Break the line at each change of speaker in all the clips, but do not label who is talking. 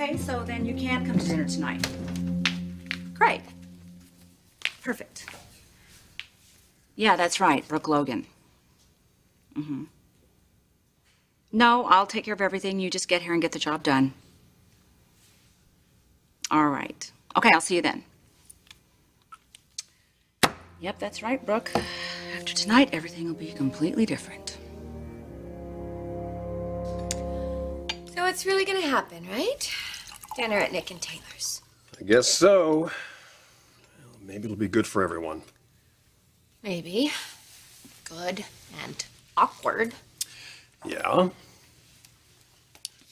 Okay, so then you can come to dinner tonight. Great. Perfect. Yeah, that's right, Brooke Logan. Mm-hmm. No, I'll take care of everything. You just get here and get the job done. All right. Okay, I'll see you then. Yep, that's right, Brooke. After tonight, everything will be completely different.
So it's really gonna happen, right? Dinner at Nick and Taylor's.
I guess so. Well, maybe it'll be good for everyone.
Maybe. Good and awkward.
Yeah.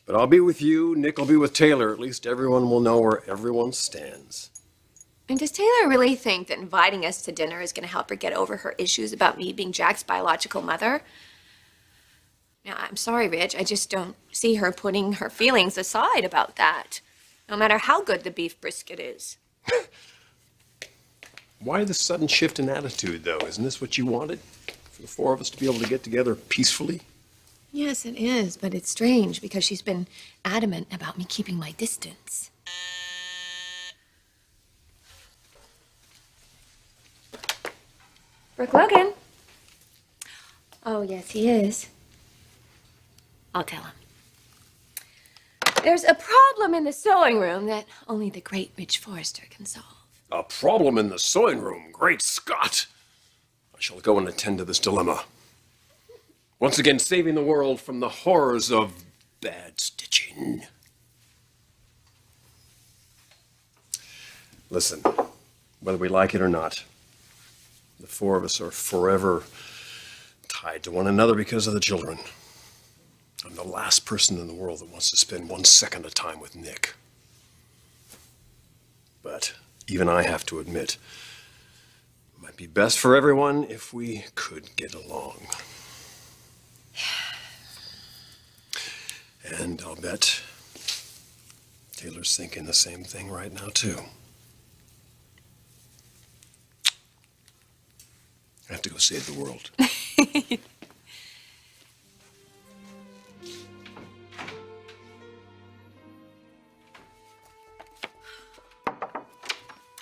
But I'll be with you, Nick will be with Taylor. At least everyone will know where everyone stands.
And does Taylor really think that inviting us to dinner is going to help her get over her issues about me being Jack's biological mother? Now, I'm sorry, Rich. I just don't see her putting her feelings aside about that, no matter how good the beef brisket is.
Why the sudden shift in attitude, though? Isn't this what you wanted? For the four of us to be able to get together peacefully?
Yes, it is, but it's strange because she's been adamant about me keeping my distance. Brooke Logan. Oh, yes, he is. I'll tell him. There's a problem in the sewing room that only the great Rich Forrester can solve.
A problem in the sewing room? Great Scott! I shall go and attend to this dilemma. Once again, saving the world from the horrors of bad stitching. Listen, whether we like it or not, the four of us are forever tied to one another because of the children. I'm the last person in the world that wants to spend 1 second of time with Nick. But even I have to admit, it might be best for everyone if we could get along. And I'll bet Taylor's thinking the same thing right now, too. I have to go save the world.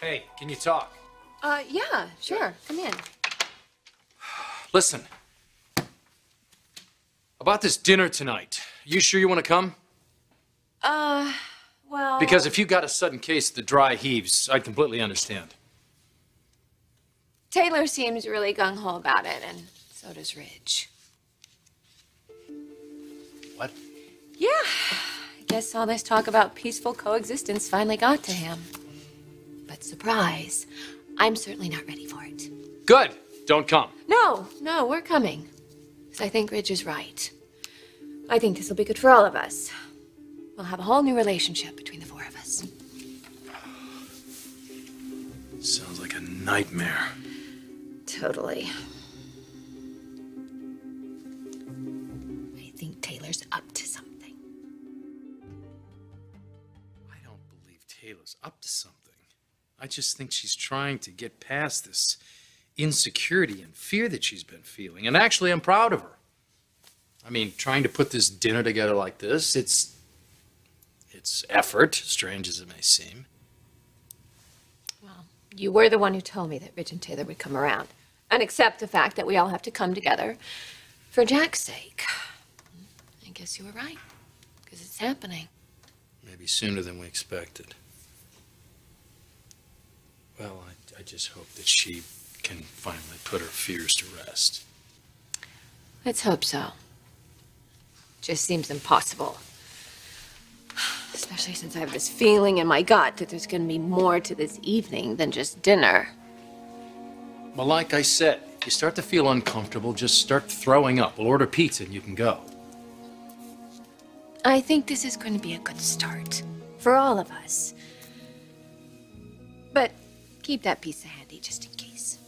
Hey, can you talk?
Yeah, sure. Come in.
Listen. About this dinner tonight. You sure you want to come?
Well...
Because if you got a sudden case of the dry heaves, I'd completely understand.
Taylor seems really gung-ho about it, and so does Ridge.
What?
Yeah, I guess all this talk about peaceful coexistence finally got to him. But surprise, I'm certainly not ready for it.
Good. Don't come.
No, we're coming. Because I think Ridge is right. I think this will be good for all of us. We'll have a whole new relationship between the four of us.
Sounds like a nightmare.
Totally. I think Taylor's up to something.
I don't believe Taylor's up to something. I just think she's trying to get past this insecurity and fear that she's been feeling. And actually, I'm proud of her. I mean, trying to put this dinner together like this, it's effort, strange as it may seem.
Well, you were the one who told me that Rich and Taylor would come around and accept the fact that we all have to come together for Jack's sake. I guess you were right, because it's happening.
Maybe sooner than we expected. Well, I just hope that she can finally put her fears to rest.
Let's hope so. Just seems impossible. Especially since I have this feeling in my gut that there's going to be more to this evening than just dinner.
Well, like I said, if you start to feel uncomfortable, just start throwing up. We'll order pizza and you can go.
I think this is going to be a good start for all of us. But keep that pizza handy just in case.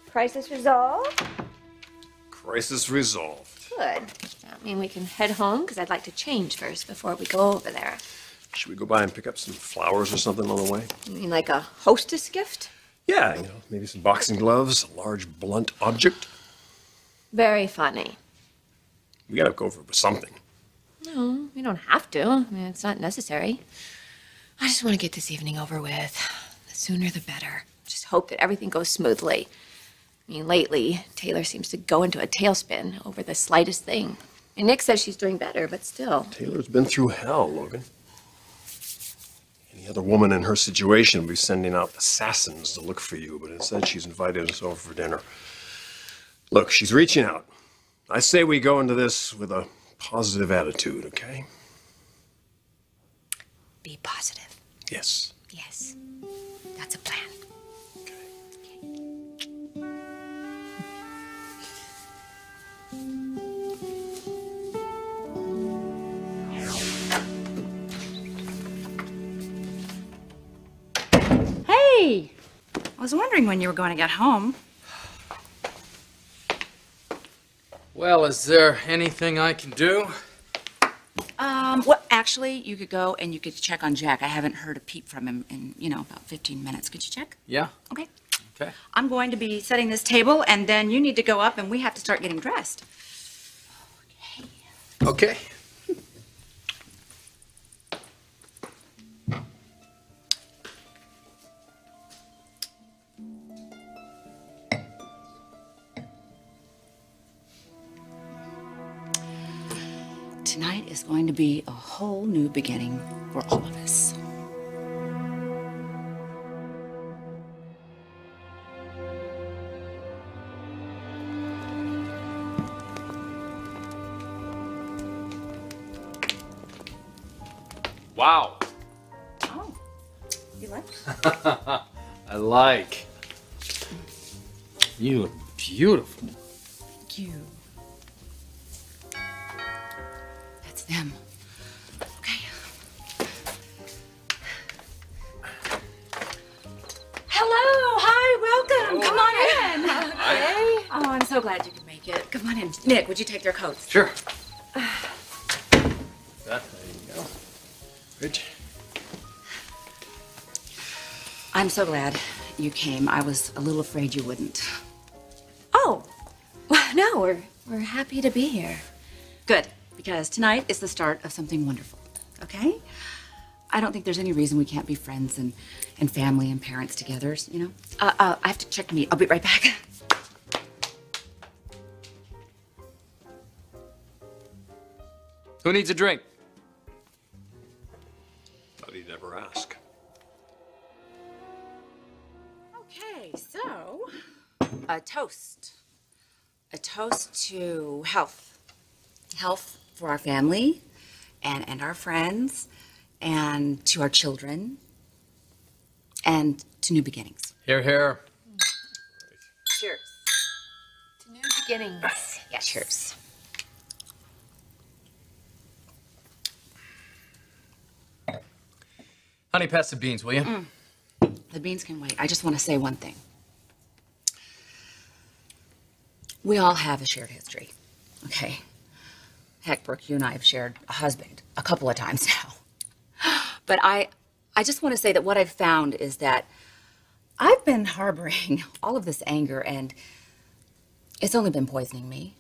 Crisis resolved?
Crisis resolved.
Good. I mean, we can head home, because I'd like to change first before we go over there.
Should we go by and pick up some flowers or something on the way?
You mean like a hostess gift?
Yeah, maybe some boxing gloves, a large blunt object.
Very funny.
We gotta go for something.
No, we don't have to. I mean, it's not necessary. I just want to get this evening over with. The sooner the better. Just hope that everything goes smoothly. I mean, lately, Taylor seems to go into a tailspin over the slightest thing. And Nick says she's doing better, but still.
Taylor's been through hell, Logan. Any other woman in her situation would be sending out assassins to look for you, but instead she's invited us over for dinner. Look, she's reaching out. I say we go into this with a positive attitude, okay?
Be positive.
Yes.
Yes. That's a plan.
Hey! I was wondering when you were going to get home.
Well, is there anything I can do?
Well, actually, you could go and you could check on Jack. I haven't heard a peep from him in, about 15 minutes. Could you check?
Yeah?
Okay.
Okay.
I'm going to be setting this table, and then you need to go up and we have to start getting dressed.
Okay.
Tonight is going to be a whole new beginning for all of us.
Wow.
Oh, you like?
I like. You look beautiful.
Thank you. That's them. Okay. Hello. Hi. Welcome. Come on in.
Hi.
Oh, I'm so glad you could make it. Come on in. Nick, would you take their coats?
Sure. There you go. Rich.
I'm so glad you came. I was a little afraid you wouldn't.
Oh, well, no, we're happy to be here.
Good, because tonight is the start of something wonderful, okay? I don't think there's any reason we can't be friends and family and parents together, you know? I have to check me. I'll be right back.
Who needs a drink?
Thought he'd never ask.
Okay, so a toast. A toast to health. Health for our family and our friends and to our children and to new beginnings.
Here, here.
Cheers.
To new beginnings.
Yeah, cheers.
Honey, pass the beans, will you?
The beans can wait. I just want to say one thing. We all have a shared history, okay? Heck, Brooke, you and I have shared a husband a couple of times now. But I just want to say that what I've found is that I've been harboring all of this anger, and it's only been poisoning me.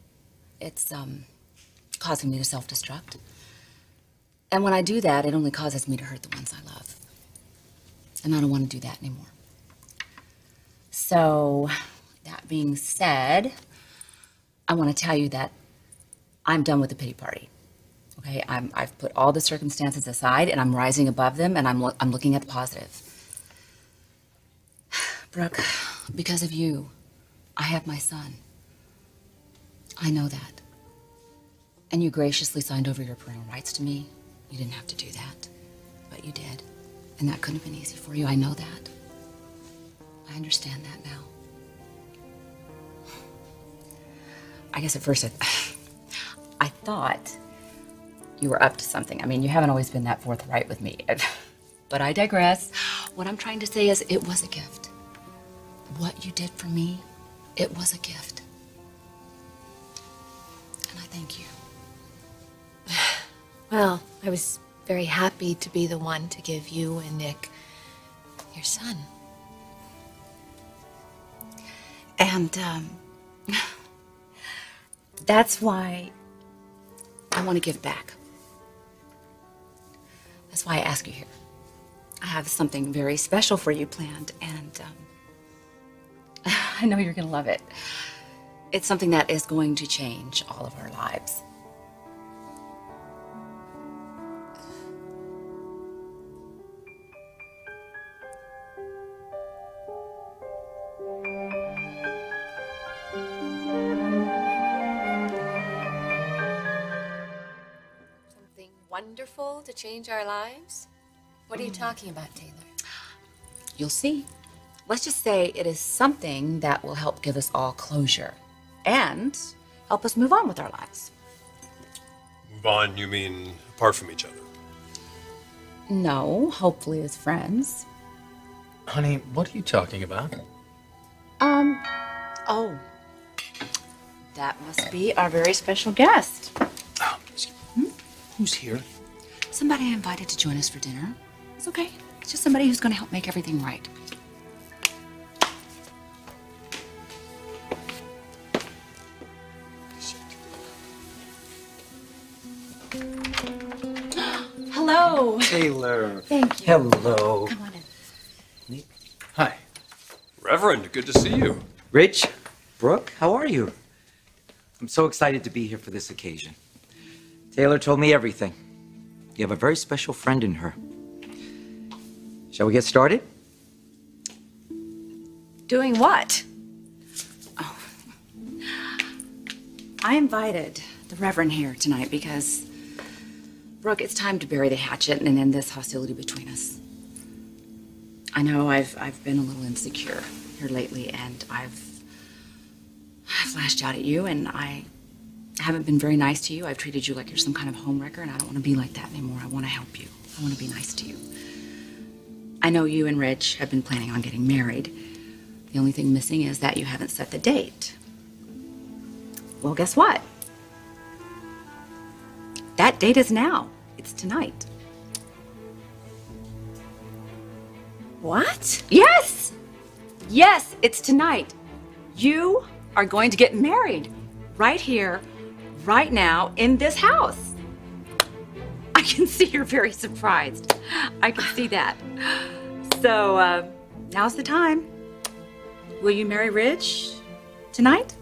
It's causing me to self-destruct. And when I do that, it only causes me to hurt the ones I love. And I don't want to do that anymore. So, that being said, I want to tell you that I'm done with the pity party. Okay, I've put all the circumstances aside, and I'm rising above them, and I'm looking at the positive. Brooke, because of you, I have my son. I know that. And you graciously signed over your parental rights to me. You didn't have to do that, but you did. And that couldn't have been easy for you. I know that. I understand that now. I guess at first I thought you were up to something. I mean, you haven't always been that forthright with me. But I digress. What I'm trying to say is it was a gift. What you did for me, it was a gift. And I thank you.
Well, I was very happy to be the one to give you and Nick your son.
And that's why I want to give back. That's why I ask you here. I have something very special for you planned, and I know you're going to love it. It's something that is going to change all of our lives.
Something wonderful to change our lives? What are you talking about, Taylor?
You'll see. Let's just say it is something that will help give us all closure and help us move on with our lives.
Move on, you mean apart from each other?
No, hopefully as friends.
Honey, what are you talking about?
Oh. That must be our very special guest.
Who's here?
Somebody I invited to join us for dinner. It's okay. It's just somebody who's going to help make everything right. Hello.
Taylor.
Thank you.
Hello.
Come on in.
Hi.
Reverend, good to see you.
Rich, Brooke, how are you? I'm so excited to be here for this occasion. Taylor told me everything. You have a very special friend in her. Shall we get started?
Doing what?
I invited the Reverend here tonight because, Brooke, it's time to bury the hatchet and end this hostility between us. I know I've been a little insecure here lately, and I've lashed out at you, and I haven't been very nice to you. I've treated you like you're some kind of homewrecker, and I don't want to be like that anymore. I want to help you. I want to be nice to you. I know you and Rich have been planning on getting married. The only thing missing is that you haven't set the date. Well, guess what? That date is now. It's tonight.
What?
Yes! Yes, it's tonight. You are going to get married right here, right now, in this house. I can see you're very surprised. I can see that. So, now's the time. Will you marry Rich tonight?